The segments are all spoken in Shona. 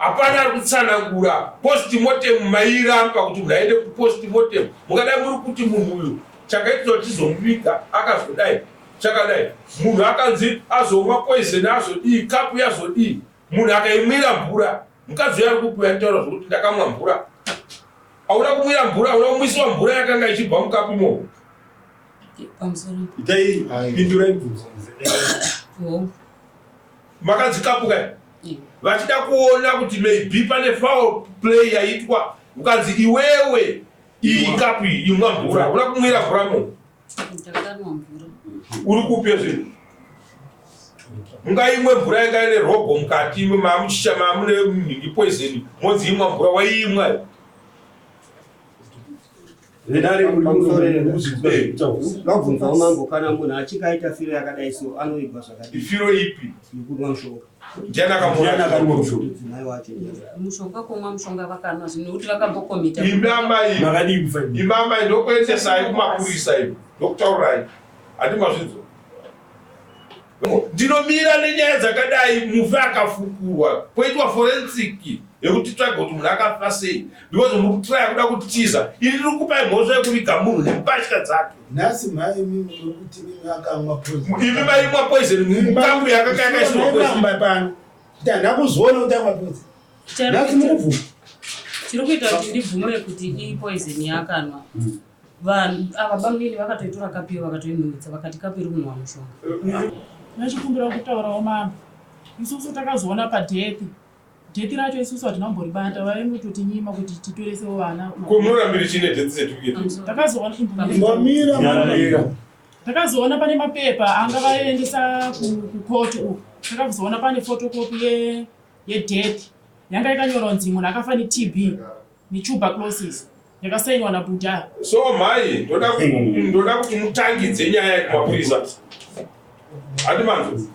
Hapana kutsanangura post-mortem mairamba kuti munaende post-mortem. Mukadai muri kuti munhu uyu chakaitwa chizomubika akazodai chakadai. Munhu akanzi azomwa poison azodii kapu yazodii. Munhu akaimwira mvura. Mukadzi ari kupuya ntaura zvokuti ndakamwa mvura. Hauna kumwira mvura, hauna kumwisiwa mvura yakanga ichibva mukapu imomo. Itai pindura ibvunzo. Makadzikapuka. Vachida kuona kuti maybe pane foul play yaitwa. Ukanzi iwewe iyi kapu imwa mvura. Hauna kumwira mvura imomo. Ndakamwa mvura. Uri kupe zvinhu. Mungaimwe mvura ingaine rogo mukati mamuchisha mamune mhingi poison. Modzi imwa mvura waiimwa. Vedare Vabvunza mambo kana munhu achikaita firo yakadai so anoigwa zvakadii. Ifiro ipi? Yokumwa mushonga. Ndiani akamwa mushonga? Mai wacho. Mushonga kumwa mushonga vakanwa zvinoti vakambokomita. Imamai ndokuendesai kumapurisa ivo. Ndokutaurai. Handimazvinzwa. Ndinomira nenyaya dzakadai mufi akafukurwa. Poitwa forensic yekuti tsvaga kuti munhu akafa sei. Because muri kutraya kuda kutiza. Ini ndiri kupai mhosva yekuviga munhu nembatya dzake. Nhasi mai mimi nokuti mimi akamwa poison. Imi maimwa poison mukapu yakakaiswa poison. Pano. Ndakuzoona kuti amwa poison. Nhasi mubvu. Chiri kuita kuti ndibvume kuti ipoison yakanwa. Vanhu ava bamweni vakatoitora kapu iyo vakatoinhuhwidza vakati kapu iri kunwa mushonga. Nachikumbira kutaurawo mambo. Isusu takazoona padhethi. Dhethi racho isusu hatinamboribata vaimutoti nyima kuti titoresewo vana. Kumurambiri chine dhethi certificate. Takazoona Mamira. Takazoona pane mapepa anga vaendesa kucourt uku. Takazoona pane photocopy yedhethi. Yanga yakanyorwa kunzi munhu akafa neTB netuberculosis. Yakasainwa naBudha. So mai ndoda kuti mutangidze nyaya yekumapurisa. Hadimanzo.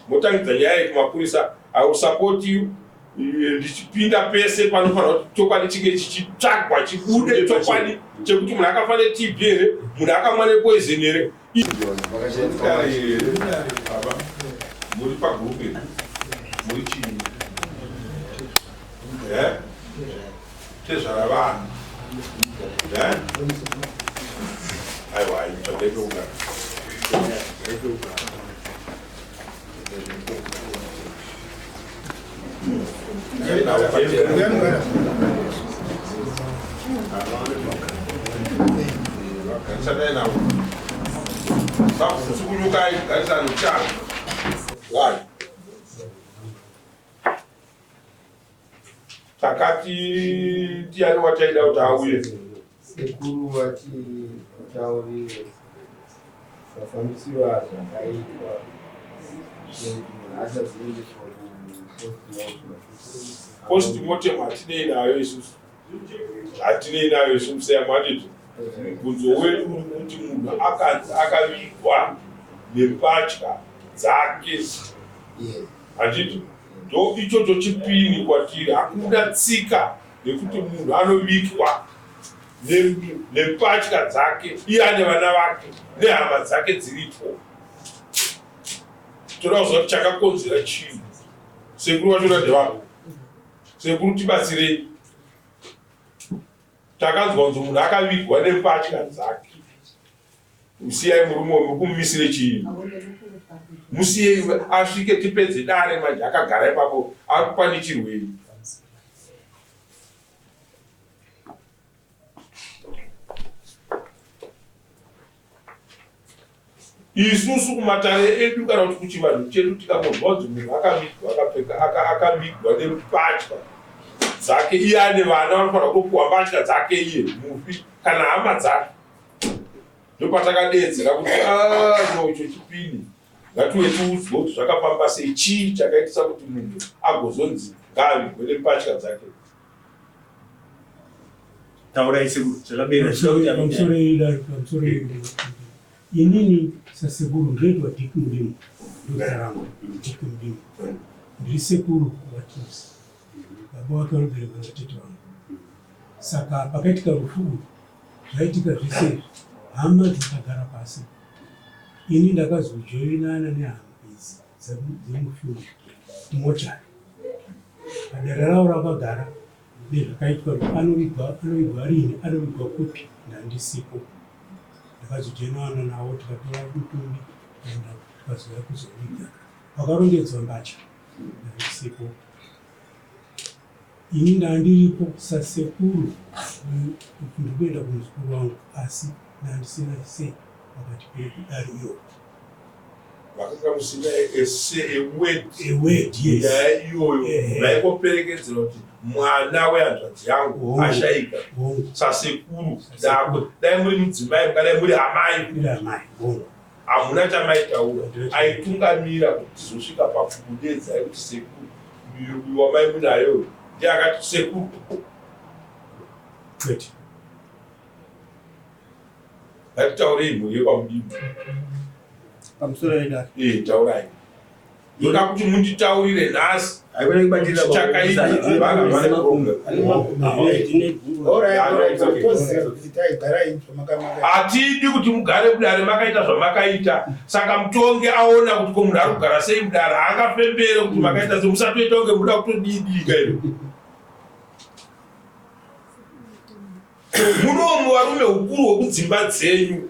Mutangidze nyaya yekumapurisa. I will support you. Ndichipinda pese panofanira kuti chokwadi chinge chichitsvagwa chibude chokwadi chekuti munhu akafa neTB here, munhu akamwa nepoison here. Muri pagrupu iri. Muri chini. Tezvara vanhu. Aiwa, ndinotendeuka. Takati tiani wataida kuti auye. Sekuru vati taurire vafambisiwa zvakaitwa post-mortem hatinei nayo isusu. Hatinei nayo isusu seyamatiti. Mubvunzo wedu kuti munhu akavigwa nembatya dzake. Handiti? Ndo ichocho chipini kwatiri. Hakuna tsika yekuti munhu anovigwa nembatya dzake iye ane vana vake nehama dzake dziripo. Toda kuziva kuti chakakonzera chinhu. Sekuru vacho radhevako. Sekuru tibatsirei. Takanzwa kunzi munhu akavigwa nembatya dzake. Musiyai murume mukumumisire chinhu. Musiyei asvike tipedze dare manje akagara ipapo akupanichirwei. Isusu kumatare edu kana kuti kuchivanhu chedu tikamuzwa kuti munhu akavigwa nembatya dzake iye ane vana vanofanira kupiwa mbatya dzake iye mufi kana hama dzake. Ndopatakadedzera kuti icho chipini ngatiwe tiudzwe kuti zvakafamba sei, chii chakaitisa kuti munhu agozonzi ngavigwe nembatya dzake. Taurai sekuru zvakabera inini sasekuru ndedwa Dick Mudimu ndotarama Dick Mudimu ndiri sekuru watusi baba wake anobereka vatete vangu. Saka pakaitika rufu zvaitika zvese hama dzakagara pasi. Ini ndakazojoinana nehama idzi dzemufundo motari padera ravo rakagara nezvakaitwa anovigwa rini anovigwa kupi ndandisipo. Ndakazojenana navo tikatora mutumbi enda tikazouya kuzoviga vakarongedzwa mbatya ndandisipo. Ini ndandiripo sasekuru ndikuenda kumuzukuru wangu asi ndandisina sei pakati pedariyo vakanga musina ewed iyoyo vaikoperekedzera kuti mwana wehanzvadzi yangu ashaika sasekuru dakwe dai muri mudzimai mukadai muri amai hamuna chamaitaura aitungamira kuti tizosvika pakudedza yekuti sekuru uyu wamai munayo ndiye akati sekuru kwete ngatitaurei mhuri kwamudini pamusoro weda taurai ndoda kuti munditaurire nhasi hatidi kuti mugare mudare makaita zvamakaita. Saka mutonge aona kuti ko munhu ari kugara sei mudare haangafembere kuti makaita semusatoita kunge muda kutodidika iro. Munomu varume hukuru hwekudzimba dzenyu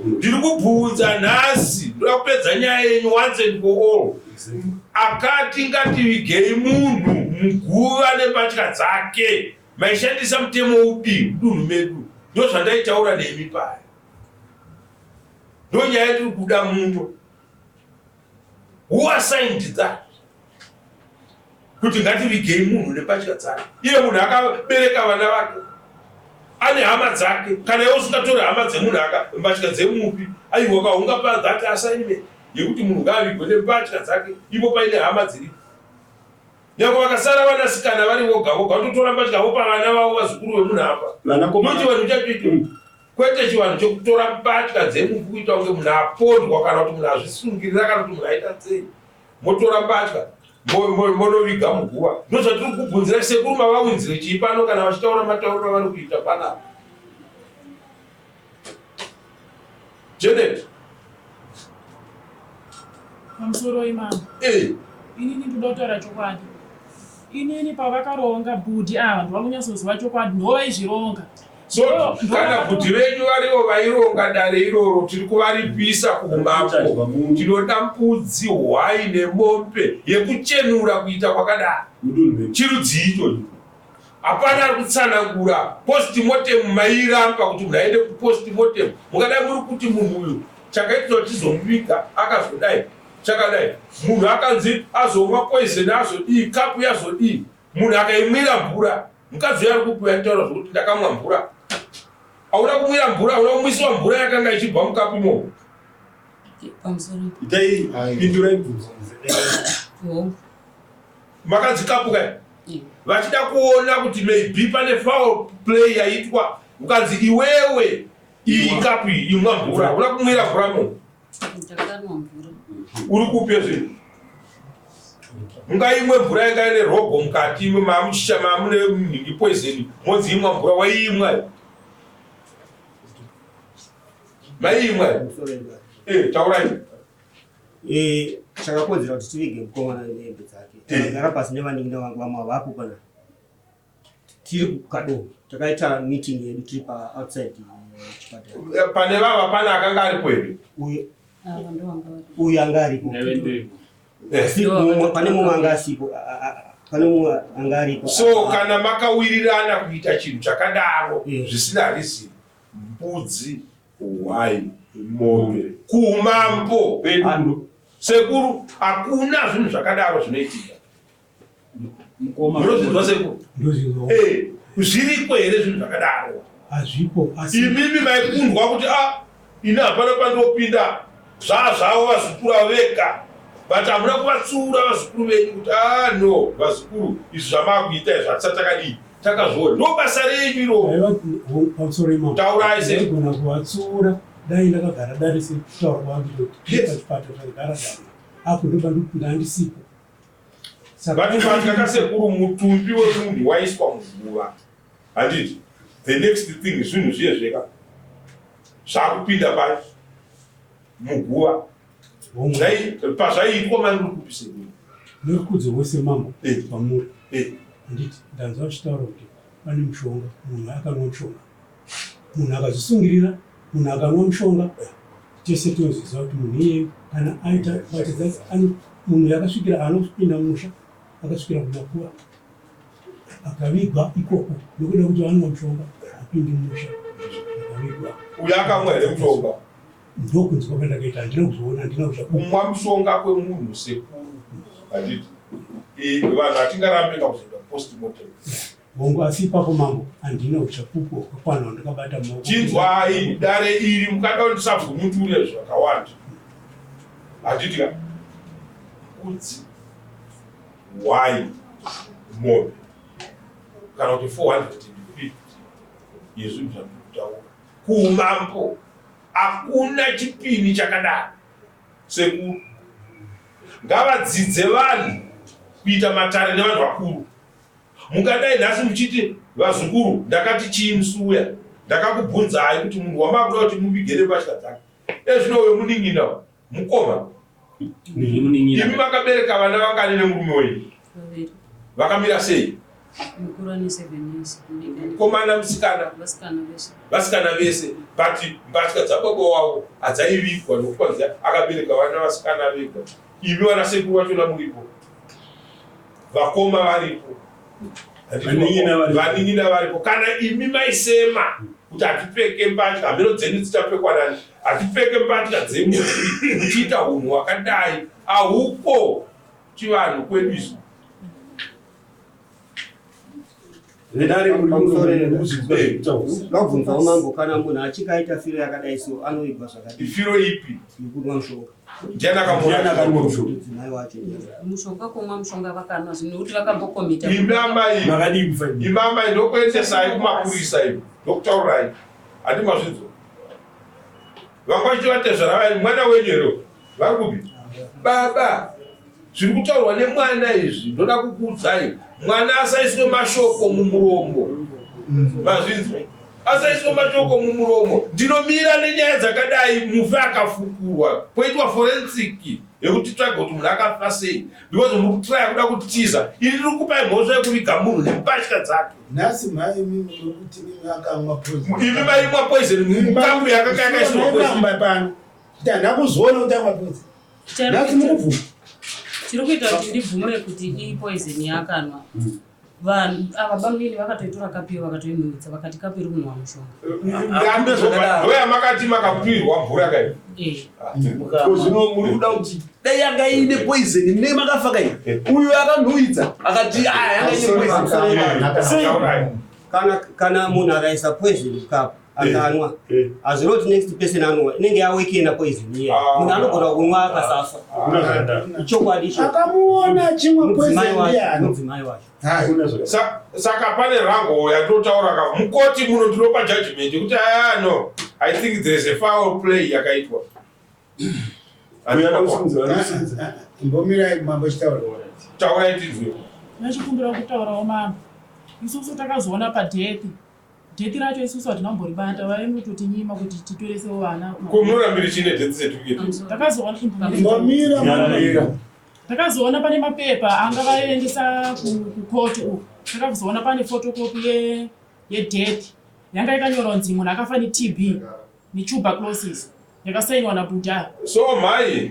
ndiri kubvunza nhasi, ndoda kupedza nyaya yenyu once and for all. Akati ngativigei munhu muguva nembatya dzake maishandisa mutemo upi mudunhu medu? Ndo zvandaitaura nemi paya, ndo nyaya tiri kuda muno. Who assigned that? Kuti ngativigei munhu nembatya dzake. Iye munhu akabereka vana vake, ane hama dzake. Kana iwe usingatori hama dzemunhu mbatya dzemupi, aiwa kaungapa that assignment yekuti munhu ngavigwe nembatya dzake ipo paine hama dziri. Nyangwe vakasara vanasikana vari voga voga vatotora mbatya vopa vana vavo vazukuru vemunhu apa. Noti vanhu chachocho kwete chivanhu chokutora mbatya dzemupi kuita kunge munhu apondwa kana kuti munhu azvisungirira kana kuti munhu aita sei. Motora mbatya monoviga muguva. Ndo zvatiri kubvunzira sekuru mavaunzire chii pano kana vachitaura matauriro avari kuita panapa. Janet pamusoro imama inini ndoda kutaura chokwadi. Inini pavakaronga bhudhi ava ndovanonyatsozova chokwadi ndovaizvironga. So kana bhudhi venyu varivo vaironga dare iroro tiri kuvaripisa kumbapo. Tinoda mbudzi, hwai nemombe yekuchenura kuita kwakadaro. Chirudzi icho hapana ari kutsanangura postmortem mairamba kuti munhu aende kupostmortem. Mungadai muri kuti munhu uyu chakaitwa tizomuviga akazodai chakadai, munhu akanzi azomwa poison azodii, kapu yazodii, munhu akaimwira mvura. Mukadzi ari kupuya taura zvokuti ndakamwa mvura. Hauna kumwira mvura, hauna kumwisiwa mvura yakanga ichibva mukapu imomo. Itai pindurai bvunzo. Makadzikapuka vachida kuona kuti maybe pane foul play yaitwa, ukanzi iwewe iyi kapu imwa mvura, hauna kumwira mvura imomo. Uri kupe zvinhu mungaimwe mvura ingaine rogo mukati mamune mhingi poison modziimwa mvura waiimwa maiimwa taurai chakakodzera kuti tivige mukomana nehembe dzake. Ndagara pasi nevaningira vangu vamwe vapo pana tiri kukado takaita meeting yedu tiri outside chipatara. Pane vava pane akanga ari kwedu uyu anga aripo pane mumwe anga asipo, pane mumwe anga aripo. So kana makawirirana kuita chinhu chakadaro zvisina risini, mbudzi, hwai, mombe, kumambo sekuru hakuna zvinhu zvakadaro zvinoitika. Munozvinzwa sekuru? Zviriko here zvinhu zvakadaro? Hazvipo. Imimi maikundwa kuti ini hapana pandopinda zvazvavo vazukuru vega, but hamuna kuvatsiura vazukuru venyu kuti no vazukuru izvi zvamakuita zvatisati takazviona. Ndo basa renyu iroro. Pamusoro imamo taurai sei gona kuvatsiura. Dai ndakagara dare sekutaura kwangu pachipatara chakagara dare apo ndopandopinda handisipo. Vatikaka sekuru mutumbi wemunhu waiswa muguva. Handiti the next thing zvinhu zviye zveka zvakupinda pacho muguva pazvaiitwa mari uri kupise munhu nekudze wese mambo pamuri anditi ndanzwa uchitaura kuti pane mushonga munhu akanwa mushonga munhu akazvisungirira munhu akanwa mushonga tese toziva kuti munhu iyeye kana aita batidza munhu yakasvikira anopinda musha akasvikira kumakuva akavigwa ikoko nekuda kuti vanwa mushonga apindi musha akavigwa uyo akamwa here mushonga ndokunzwa kwandakaita handina kuzoona handina kuza kumwa mushonga kwemunhu sekuru handiti vanhu hatingarambe kakuzoenda postmortem bongo asi ipapo mambo handina uchapupu wakakwana wandakabata maoko chinzwai dare iri mukada kundisabvumuture zvakawanda handiti ka kudzi wai mombe kana kuti 450 yezvinhu zvandikutaura kumambo hakuna chipini chakadaro sekuru ngavadzidze vanhu kuita matare nevanhu vakuru. Mungadai nhasi muchiti vazukuru ndakati chiimsuya ndakakubvunzai kuti munhu wamakuda kuti mubigere mbatya dzake ezvinowe muningina mukoma imi makabereka vana vangani nemurume wenyu vakamira sei komana musikana vasikana vese but mbatya dzababa wavo hadzaivikwa nokukwanzia akabereka vana vasikana vega imi vana sekuru vachona muripo vakoma varipo vaningina varipo kana imi maisema kuti hatipfeke mbatya hameno dzenyu dzichapfekwa nani hatipfeke mbatya dzemu muchiita unhu hwakadai ahuko chivanhu kwedu izvo Nobvunzawo mambo kana munhu achikaita firo yakadai so anoigwa zvakadii. Firo ipi? Yokunwa mushonga. Ndiani akamboona mudzimai wacho. Mushonga kumwa mushonga vakanwa zvinhu kuti vakambokomita. Imama ndokuendesai kumapurisa ivo ndokutaurai hati mazvidzo vangachitovatezvara mwana wenyero vari kupi baba zviri kutaurwa nemwana izvi ndoda kukuudzai mwana asaiswe mashoko mumuromo mazvinzwa asaiswe mashoko mumuromo ndinomira nenyaya dzakadai mufe akafukurwa poitwa forensic yekuti tsvaga kuti munhu akafa sei because muri kutraya kuda kutiza ini ndiri kupai mhosva yekuviga munhu nembatya dzake nhasi mhai mimi nokuti mimi akamwa poison imi maimwa poison mukambu yakakaiswa poison pano ndana kuzoona kuti amwa poison nhasi mukubvuma chiri kuita kuti ndibvume kuti ipoison yakanwa vanhu ava bamini vakatoitora kapiwa vakatoinwidza vakati kapiri kunwa mushonga ndoya makati makapirwa mvura kai zvino muri kuda kuti dai yanga ine poison nemakafa kai uyo akanhuidza akati yanga ine poison kana munhu akaisa poison mukapu akanwa hazvinoti next person anwa inenge yawekena poison iya munhu anogona kunwa akasafa ichokwadi icho akamuona chimwe poison ndiyani mudzimai wacho saka pane rango yatotaura ka mukoti muno ndinopa judgment kuti no I think there is a foul play yakaitwa mbomira mambo chitaura taurai tizwe nachikumbira kutaurawo mambo isusu takazoona padhethi racho isusu hatinamboribata vaimutoti nyima kuti titoresewo vana kumurambiri chine dhethi certificate takazoona pane mapepa anga vaendesa kukoti uku takazoona pane fotokopi yedhethi yanga ikanyorwa nzi munhu akafa neTB netuberculosis yakasainwa nabuddha so mhai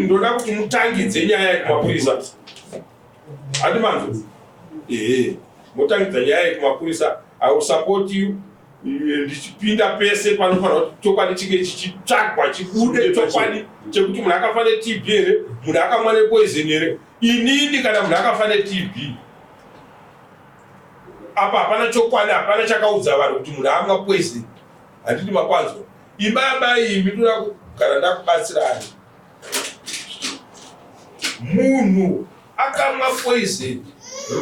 ndoda kuti mutangidze nyaya yekumapurisa hati manzo mutangidza nyaya yekumapurisa I will support you. Ndichipinda pese panofanira kuti chokwadi chinge chichitsvagwa chibude chokwadi chekuti munhu akafa neTB here munhu akamwa nepoison here inini kana munhu akafa neTB apa hapana chokwadi hapana chakaudza vanhu kuti munhu amwa poison handiti makwanzwa imaba imi toda kugara ndakubatsirani munhu akamwa poison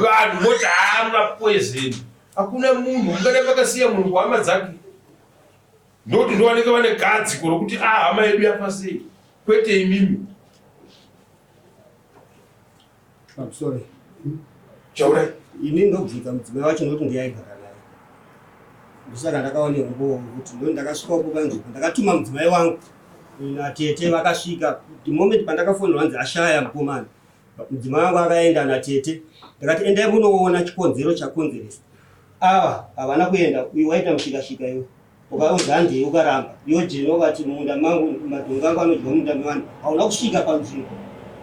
vanhu moti haamwa poison hakuna munhu ungadai vakasiya munhu kuhama dzake ndokuti ndowaneke vane gadziko rokuti hama yedu yafa sei kwete imimi chaurai ini ndobvunza mudzimai wacho ndokuti ndiyaigara naye ndosaka ndakaone umbowo kuti ndo ndakasvikapo panzvimbo ndakatuma mudzimai wangu natete vakasvika the moment pandakafonera vanzi ashaya mukomana mudzimai wangu akaenda natete ndakati endai munoona chikonzero chakonzeresa ava havana kuenda uyu waita mushikashika iwe ukaudza handei ukaramba iwe jeni wakati munda mangu madhongo angu anodya munda mewani hauna kusvika panzvimbo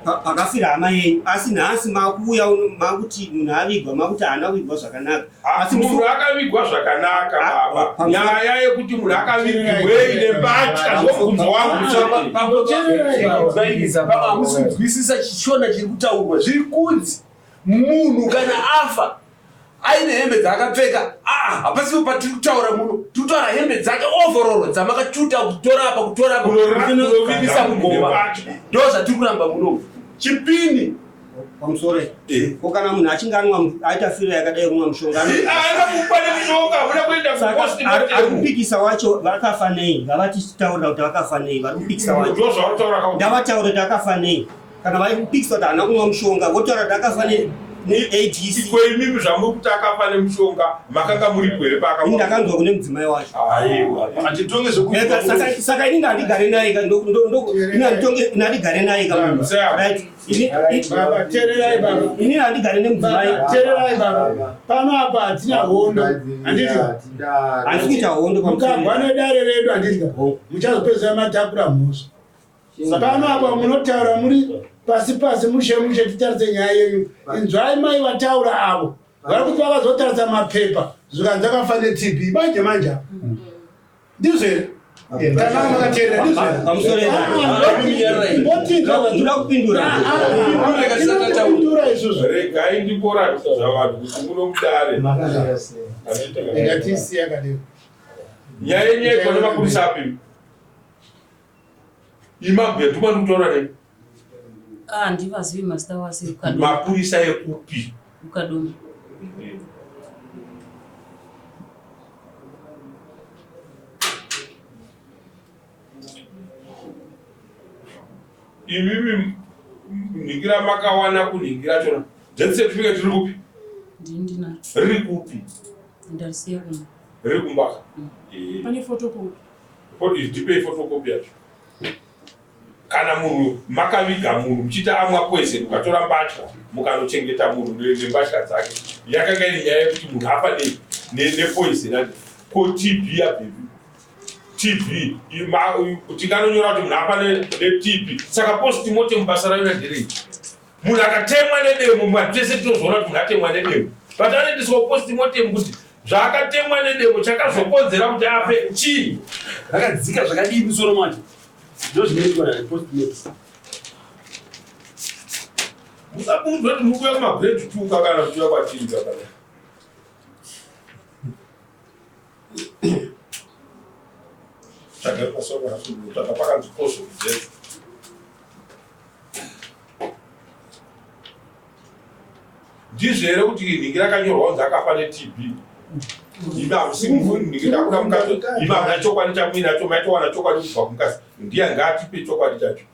pakafira hama yenyu asi nhasi makuuya makuti munhu avigwa makuti haana kuvigwa zvakanaka asi munhu akavigwa zvakanaka baba nyaya yekuti munhu akavigwei nembatya ndobvunzo wangu hamusi kunzwisisa chishona chiri kutaurwa zviri kunzi munhu kana afa aine hembe dzaakapfeka hapasipo patiri kutaura muno tiri kutaura hembe dzake overall dzamakachuta kutora apa kunovigisa mugova ndo zvatiri kuramba muno chipini pamusoro ko kana munhu achinge aita firo yakadai kumwa mushonga ari kupikisa wacho vakafa nei ngavatichitaurira kuti vakafa nei vari kupikisa wacho ndavataura kuti akafa nei kana vari kupikisa kuti haana kumwa mushonga votaura kuti akafa neADC kwemimi zvamuri kuti akafa nemushonga makanga muri kwere ndakanzwa kune mudzimai wacho saka ini ndandigare naye ndandigare naye ini ndandigare nemudzimai pano apa hatina hondo handisi kuita hondo mukabva nedare redu handidya muchazopedzera matakura mhosva pano apa munotaura muri pasi mushe titarise nyaya yenyu inzwai mai vataura avo vari kuti vakazotarise mapepa zvikanzi akafa neTB manje ndizvo here kana makateerera ndinoda kupindura izvozvo regai ndimboratidza vanhu kuti munomudare ngatisiya kadero nyaya yenyaya ikone mapurisa api imabhuya tuma ndikutaura nei ndivazivi mazita wase mapurisa ekupi ukadoma imimi ningira makawana kuningira chona dzetisetifika tiri kupi ndindina riri kupi ndarisiya kuno riri kumbaka pane fotokopi ndipei fotokopi yacho kana munhu makaviga munhu muchita amwa poison mukatora mbatya mukanochengeta munhu nembatya dzake yakanga iri nyaya yekuti munhu afa nepoison ko TB yabhebi TB tinganonyora kuti munhu afa neTB saka postmortem basa rayo naderei munhu akatemwa nedemo matese tinozoona kuti munhu atemwa nedemo but anoendeswa postmortem kuti zvaakatemwa nedemo chakazokonzera kuti afe chii rakadzika zvakadii musoro macho ndo zvinoitwa postmortem musabunzwa kuti mukuya kumagrade 2 kana kuya kwatiri kakana chakapasokaaaka pakanzikoso kuzeza ndizvo here kuti ningi rakanyorwa kunzi akafa neTB imi hamusi ningira kuda mukato imi hamuna chokwadi chamuinacho maitowana chokwadi kubva kumukasi ndiye ngaatipe chokwadi chacho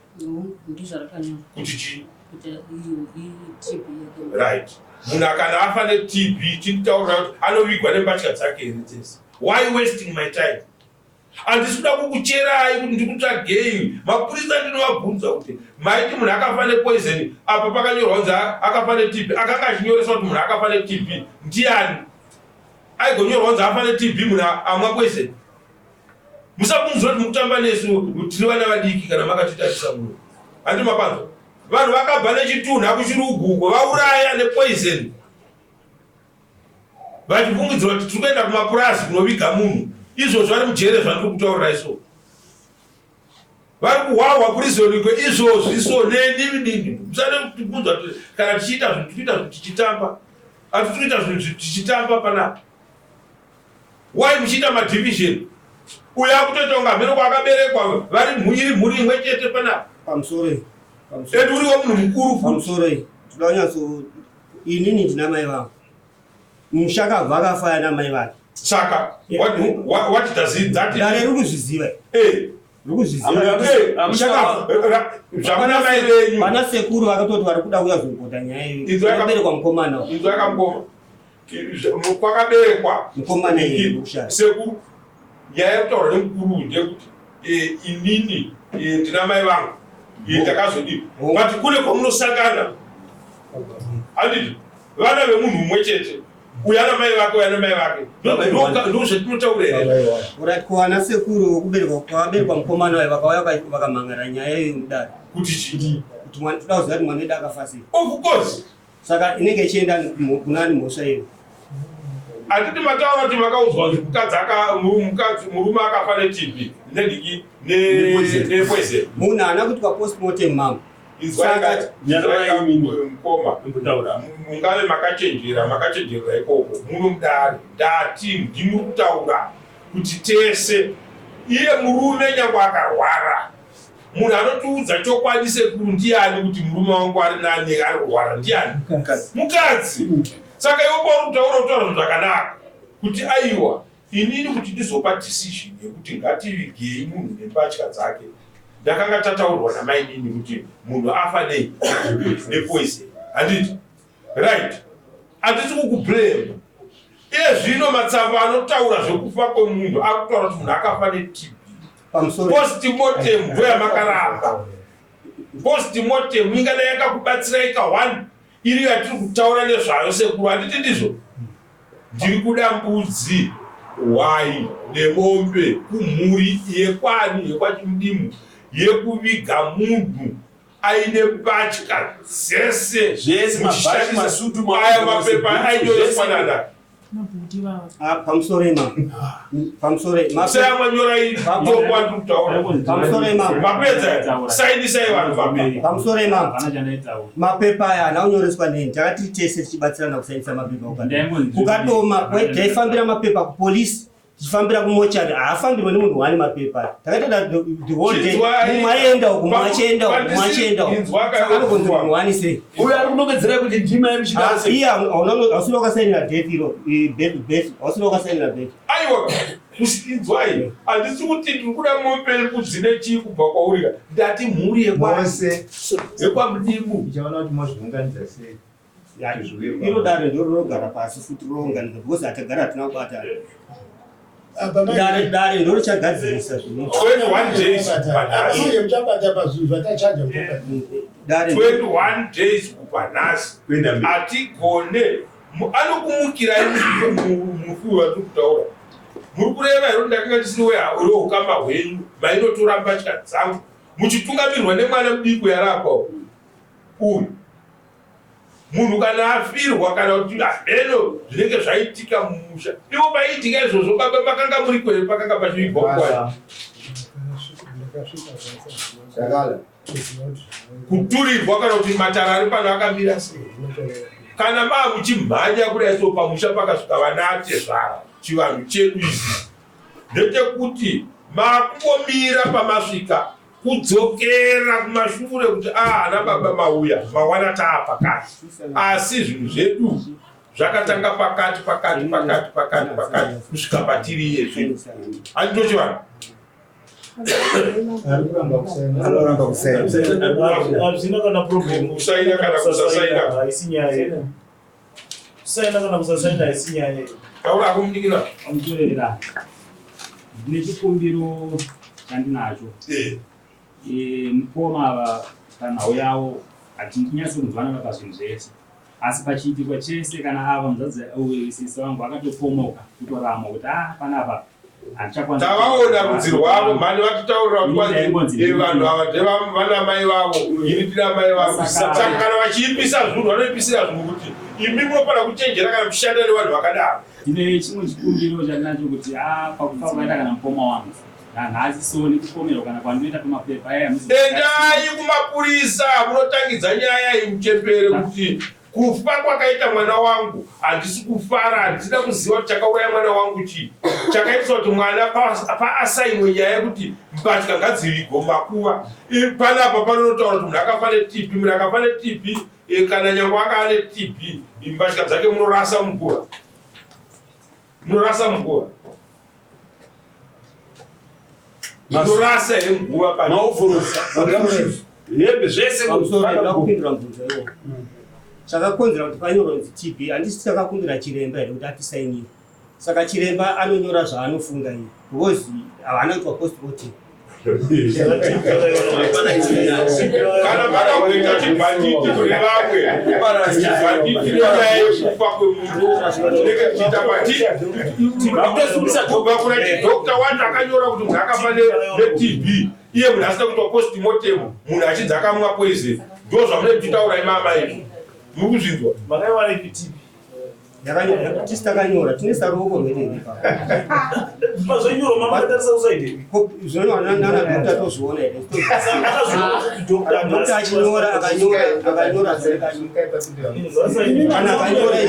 kuti chii right munhu kana afa neTB chitaurira kuti anovigwa nembatya dzake here dzese why wasting my time handisi kuda kukucherai kuti ndikutsvagei mapurisa ndinovabvunza kuti maiti munhu akafa nepoison apa pakanyorwa kunzi akafa neTB akanga achinyoreswa kuti munhu akafa neTB ndiani aigonyorwa kunzi afa neTB munhu amwa poison musabvunzwa kuti mukutamba nesu tiri vana vadiki kana makatitarisa muno handi mapanzwa vanhu vakabva nechitunha kuchiri ugugo vauraya nepoison vachibvungidzira kuti tiri kuenda kumapurasi kunoviga munhu izvozvo vari mujere zvandiri kutaurira iso vari kuhwahwa kurizoniko izvozvo nendinini musade kutibvunzwa kuti kana tichiita zvinhu tikuita zvinhu tichitamba hatituita zvinhu tichitamba panapa wai muchiita madivision uyo akutotonga mhero kwaakaberekwa vari mhuri imwe chete panapa pamusoro endi uriwo munhu mukuru pamusoro toda kunyatso inini ndina mai vangu mushakabva akafaya namai vake saka what does it that dare riri kuzviziva zvamunamairenyu vana sekuru vakatoti vari kuda kuya kuzogota nyaya iyo akaberekwa mukomana inzo yakamukoma kwakaberekwa mukomana iye sekuru nyaya yekutaura nemukuru ndekuti inini ndina mai vangu ndakazodii but kune kwamunosangana Anditi vana vemunhu mumwe chete uyu ana mai vake uyu ana mai vake ndozvetinotaurira urati kuwana sekuru kwavaberekwa mukomana wayo vakauya vakamhangara nyaya iyoyo mudare kuti chii kuti mwana toda kuziva kuti mwana wedu akafa sei. Of course. Saka inenge ichienda kunani mhosva iyo. Anditi mataura kuti makaudzwa kuti murume akafa neTB nediki nepoison. Munhu haana kuitwa postmortem mama. Saka mukoma mungave makachenjera ikoko muno mudare ndati ndimuri kutaura kuti tese iye murume nyangwe akarwara munhu anotiudza chokwadi sekuru ndiani kuti murume wangu ari nani ari kurwara ndiani mukadzi. Saka iwe pauri kutaura zvakanaka kuti aiwa inini kuti ndizopa decision yekuti ngativigei munhu nepatya dzake ndakanga tataurwa namai nini kuti munhu afa nei nepoison. Handiti right, handisi kukublame. Iye zvino matsamba anotaura zvekufa kwemunhu akutaura kuti munhu akafa neTB. Postmortem ndoyamakaramba. Postmortem ingada yakakubatsira ika1 iri yatiri kutaura nezvayo sekuru. Handiti ndizvo ndiri kuda mbudzi wai nemombe kumhuri yekwani yekwachimudimu yekuviga munhu aine patya dzese masutu aya mapepa ainyoreswanana pamusoro imamseyamanyorai mapedza saindisai vanhu pamusoro imama mapepa aya haana kunyoreswa neni takati tese tichibatsirana kusaindisa mapepa ukadoma taifambira mapepa kupolisi tichifambira kumochari haafambirwa nemunhu waane mapepa takatoda the whole day mumwaenda uku mwachienda saka anogonzi munhu waani sei uyu ari kunongedzera kuti ndima iye hausina wakasainira death iro hausina wakasainira death. Aiwa kusinzwai handisi kuti ndiri kuda mombe kudzine chii kubva kwaurika ndati mhuri yekwamudimu ichaona kuti mozviunganidza sei iro dare ndo rinogara pasi futi rounganidza because hatagara hatina kubata dare ndo richagadzirisa zvinhu 21 days kubva nhasi hatigone anokumukirai mufi watiri kutaura muri kureva iro ndakanga tisiri weukama hwenyu mainotora mbatya dzangu muchitungamirwa nemwana mudiki yarapa uyu munhu kana afirwa kana kuti aheno zvinenge zvaitika mumusha ivo paitika izvozvo baba pakanga muri kwere pakanga pachivigwa kwai kuturirwa kana kuti matara ari pano akamira sei kana maa muchimhanya kudai so pamusha pakasvika vanate zvara chivanhu chedu izvi ndechekuti makungomira pamasvika kudzokera kumashure kuti ana baba mauya mawana taapakati asi zvinhu zvedu zvakatanga pakati kusvika patiriye zvino handitochi vanhu hazvina kana problem kusaina kana kusasaina haisi nyaya kusaina kana kusasaina haisi nyaya taura kumudikira amutorera nechikumbiro chandinacho mukoma ava panhau yavo hatinyaso kunzwanana pazvinhu zvese asi pachiitikwa chese kana ava muzadzi sisi vangu akatopomoka kutorama kuti panapa tavaona rudzi rwavo mhani vatitaurira kuti vanhu ava ndevana mai vavo ini ndina mai vavo saka kana vachiipisa zvinhu vanoipisira zvinhu kuti imi munofana kuchenjera kana kushanda nevanhu vakadaro. Ine chimwe chikumbiro chandinacho kuti pakufa kwaita kana mukoma wangu haasisoni kupomerwa kana kwandoita pamapepa aya endai kumapurisa munotangidza nyaya imuchembere kuti kufa kwakaita mwana wangu handisi kufara handisina kuziva kuti chakauraya mwana wangu chii chakaitiswa kuti mwana paasainwe nyaya yekuti mbatya ngadzivigwa makuva panapa panonotaura kuti munhu akafa neTB munhu akafa neTB kana nyangwe anga ane TB mbatya dzake munorasa mumvura munorasa yenguva hembe zvese ndakupindura mubvunzo iwo chakakonzera kuti panyoronzi TB handisi takakumbira chiremba here kuti atisainire saka chiremba anonyora zvaanofunga iye because havana kuitwa postmortem Kana bada kuita chibhanditi kune vamwe chibhanditi nenyaya yekufa kwemuntu neke chitapati kubva kuna chidokta wati akanyora kuti munhu akafa neTB iye munhu asina kuitwa postmortem munhu achidzaka mumwa poison ndo zvamunenge tichitaura imama izvi muri kuzvinzwa makaiwana TB tisakanyora tine saruoko rwedeni mazonyoro mamatarisa usaidi zvonanadokta tozviona here dokta achinyora akanyora kana akanyora